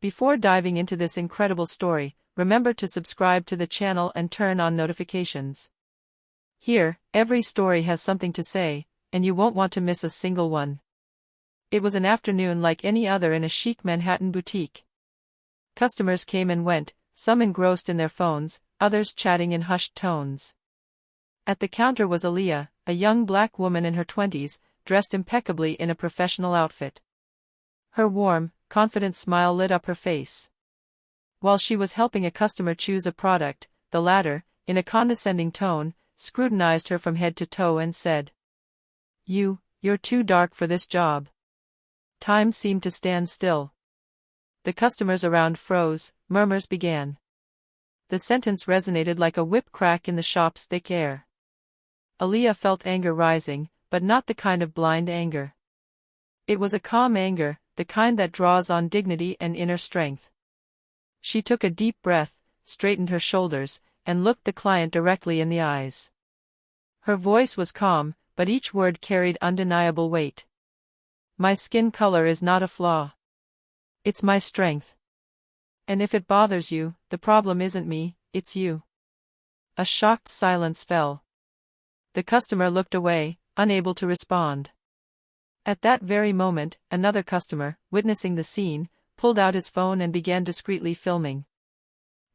Before diving into this incredible story, remember to subscribe to the channel and turn on notifications. Here, every story has something to say, and you won't want to miss a single one. It was an afternoon like any other in a chic Manhattan boutique. Customers came and went, some engrossed in their phones, others chatting in hushed tones. At the counter was Aaliyah, a young black woman in her 20s, dressed impeccably in a professional outfit. Her warm, confident smile lit up her face. While she was helping a customer choose a product, the latter, in a condescending tone, scrutinized her from head to toe and said, You're too dark for this job." Time seemed to stand still. The customers around froze, murmurs began. The sentence resonated like a whip crack in the shop's thick air. Aaliyah felt anger rising, but not the kind of blind anger. It was a calm anger, the kind that draws on dignity and inner strength. She took a deep breath, straightened her shoulders, and looked the client directly in the eyes. Her voice was calm, but each word carried undeniable weight. "My skin color is not a flaw. It's my strength. And if it bothers you, the problem isn't me, it's you." A shocked silence fell. The customer looked away, unable to respond. At that very moment, another customer, witnessing the scene, pulled out his phone and began discreetly filming.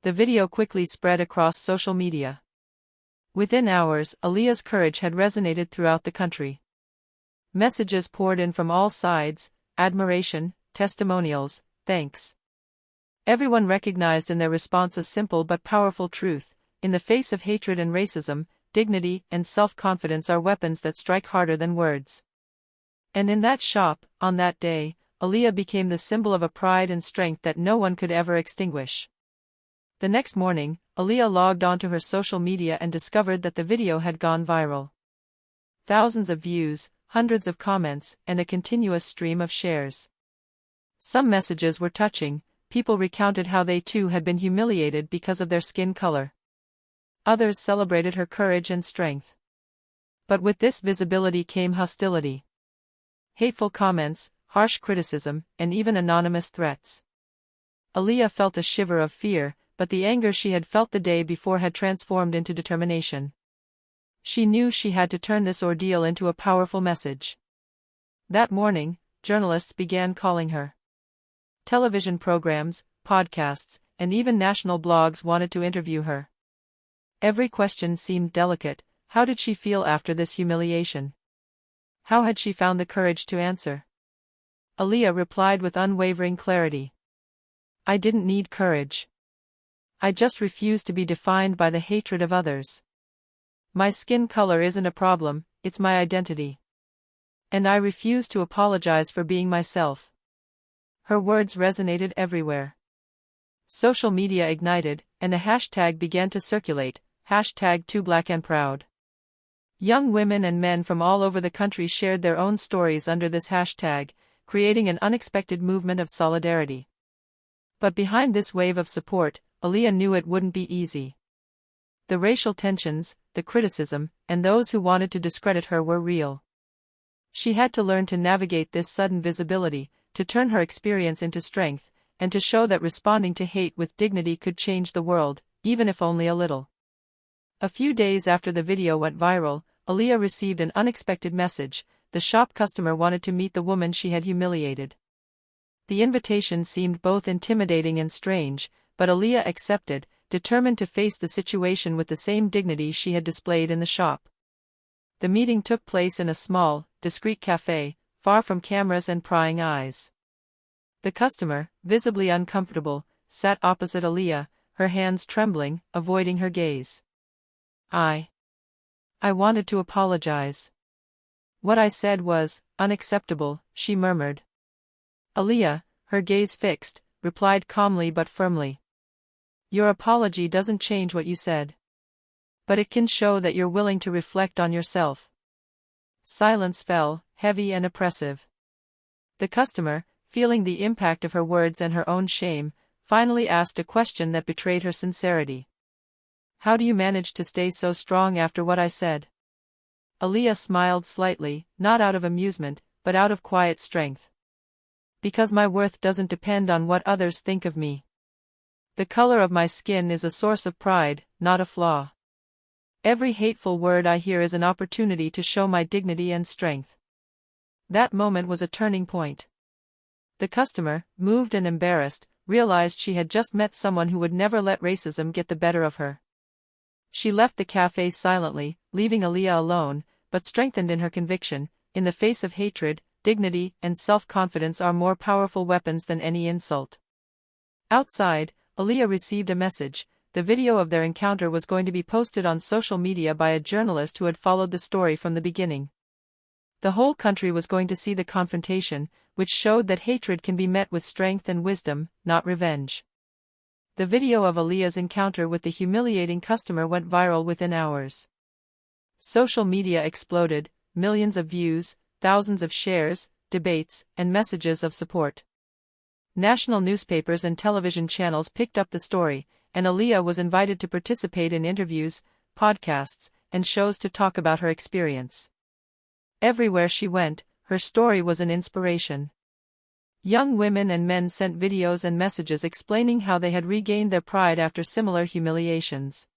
The video quickly spread across social media. Within hours, Aaliyah's courage had resonated throughout the country. Messages poured in from all sides, admiration, testimonials, thanks. Everyone recognized in their response a simple but powerful truth: in the face of hatred and racism, dignity and self-confidence are weapons that strike harder than words. And in that shop, on that day, Aaliyah became the symbol of a pride and strength that no one could ever extinguish. The next morning, Aaliyah logged onto her social media and discovered that the video had gone viral. Thousands of views, hundreds of comments, and a continuous stream of shares. Some messages were touching. People recounted how they too had been humiliated because of their skin color. Others celebrated her courage and strength. But with this visibility came hostility. Hateful comments, harsh criticism, and even anonymous threats. Aaliyah felt a shiver of fear, but the anger she had felt the day before had transformed into determination. She knew she had to turn this ordeal into a powerful message. That morning, journalists began calling her. Television programs, podcasts, and even national blogs wanted to interview her. Every question seemed delicate. How did she feel after this humiliation? How had she found the courage to answer? Aaliyah replied with unwavering clarity. "I didn't need courage. I just refused to be defined by the hatred of others. My skin color isn't a problem, it's my identity. And I refuse to apologize for being myself." Her words resonated everywhere. Social media ignited, and a hashtag began to circulate, #TooBlackandProud. Young women and men from all over the country shared their own stories under this hashtag, creating an unexpected movement of solidarity. But behind this wave of support, Aaliyah knew it wouldn't be easy. The racial tensions, the criticism, and those who wanted to discredit her were real. She had to learn to navigate this sudden visibility, to turn her experience into strength, and to show that responding to hate with dignity could change the world, even if only a little. A few days after the video went viral, Aaliyah received an unexpected message. The shop customer wanted to meet the woman she had humiliated. The invitation seemed both intimidating and strange, but Aaliyah accepted, determined to face the situation with the same dignity she had displayed in the shop. The meeting took place in a small, discreet cafe, far from cameras and prying eyes. The customer, visibly uncomfortable, sat opposite Aaliyah, her hands trembling, avoiding her gaze. I wanted to apologize. What I said was unacceptable," she murmured. Aaliyah, her gaze fixed, replied calmly but firmly. "Your apology doesn't change what you said. But it can show that you're willing to reflect on yourself." Silence fell, heavy and oppressive. The customer, feeling the impact of her words and her own shame, finally asked a question that betrayed her sincerity. "How do you manage to stay so strong after what I said?" Aaliyah smiled slightly, not out of amusement, but out of quiet strength. Because my worth doesn't depend on what others think of me. The color of my skin is a source of pride, not a flaw. Every hateful word I hear is an opportunity to show my dignity and strength. That moment was a turning point. The customer, moved and embarrassed, realized she had just met someone who would never let racism get the better of her. She left the cafe silently, leaving Aaliyah alone, but strengthened in her conviction: in the face of hatred, dignity and self-confidence are more powerful weapons than any insult. Outside, Aaliyah received a message. The video of their encounter was going to be posted on social media by a journalist who had followed the story from the beginning. The whole country was going to see the confrontation, which showed that hatred can be met with strength and wisdom, not revenge. The video of Aaliyah's encounter with the humiliating customer went viral within hours. Social media exploded, millions of views, thousands of shares, debates, and messages of support. National newspapers and television channels picked up the story, and Aaliyah was invited to participate in interviews, podcasts, and shows to talk about her experience. Everywhere she went, her story was an inspiration. Young women and men sent videos and messages explaining how they had regained their pride after similar humiliations.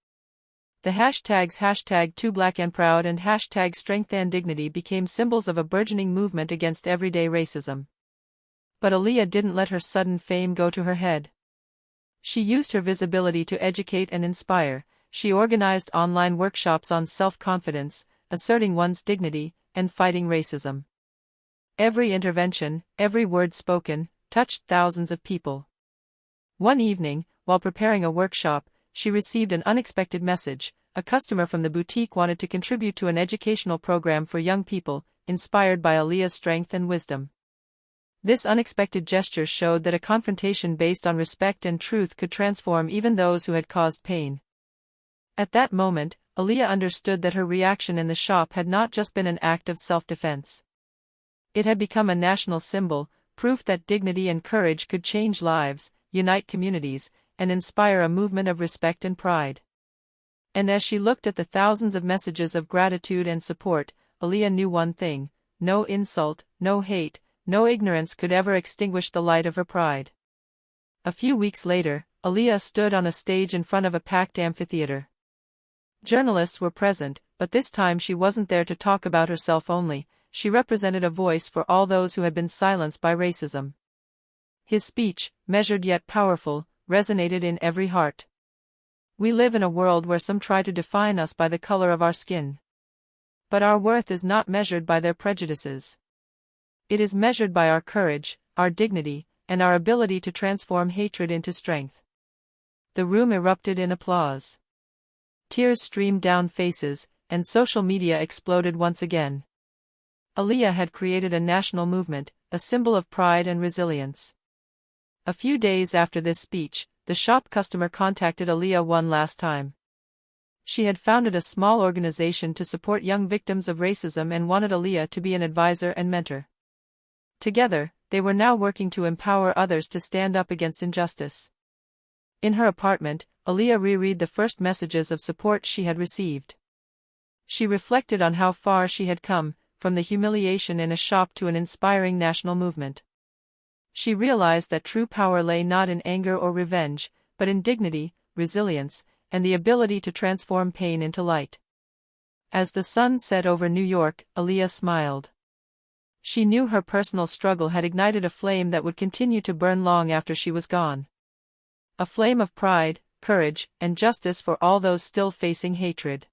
The hashtags #2BlackandProud and #StrengthAndDignity became symbols of a burgeoning movement against everyday racism. But Aaliyah didn't let her sudden fame go to her head. She used her visibility to educate and inspire. She organized online workshops on self-confidence, asserting one's dignity, and fighting racism. Every intervention, every word spoken, touched thousands of people. One evening, while preparing a workshop, she received an unexpected message. A customer from the boutique wanted to contribute to an educational program for young people, inspired by Aaliyah's strength and wisdom. This unexpected gesture showed that a confrontation based on respect and truth could transform even those who had caused pain. At that moment, Aaliyah understood that her reaction in the shop had not just been an act of self-defense. It had become a national symbol, proof that dignity and courage could change lives, unite communities, and inspire a movement of respect and pride. And as she looked at the thousands of messages of gratitude and support, Aaliyah knew one thing: no insult, no hate, no ignorance could ever extinguish the light of her pride. A few weeks later, Aaliyah stood on a stage in front of a packed amphitheater. Journalists were present, but this time she wasn't there to talk about herself only. She represented a voice for all those who had been silenced by racism. His speech, measured yet powerful, resonated in every heart. We live in a world where some try to define us by the color of our skin. But our worth is not measured by their prejudices. It is measured by our courage, our dignity, and our ability to transform hatred into strength. The room erupted in applause. Tears streamed down faces, and social media exploded once again. Aaliyah had created a national movement, a symbol of pride and resilience. A few days after this speech, the shop customer contacted Aaliyah one last time. She had founded a small organization to support young victims of racism and wanted Aaliyah to be an advisor and mentor. Together, they were now working to empower others to stand up against injustice. In her apartment, Aaliyah reread the first messages of support she had received. She reflected on how far she had come, from the humiliation in a shop to an inspiring national movement. She realized that true power lay not in anger or revenge, but in dignity, resilience, and the ability to transform pain into light. As the sun set over New York, Aaliyah smiled. She knew her personal struggle had ignited a flame that would continue to burn long after she was gone. A flame of pride, courage, and justice for all those still facing hatred.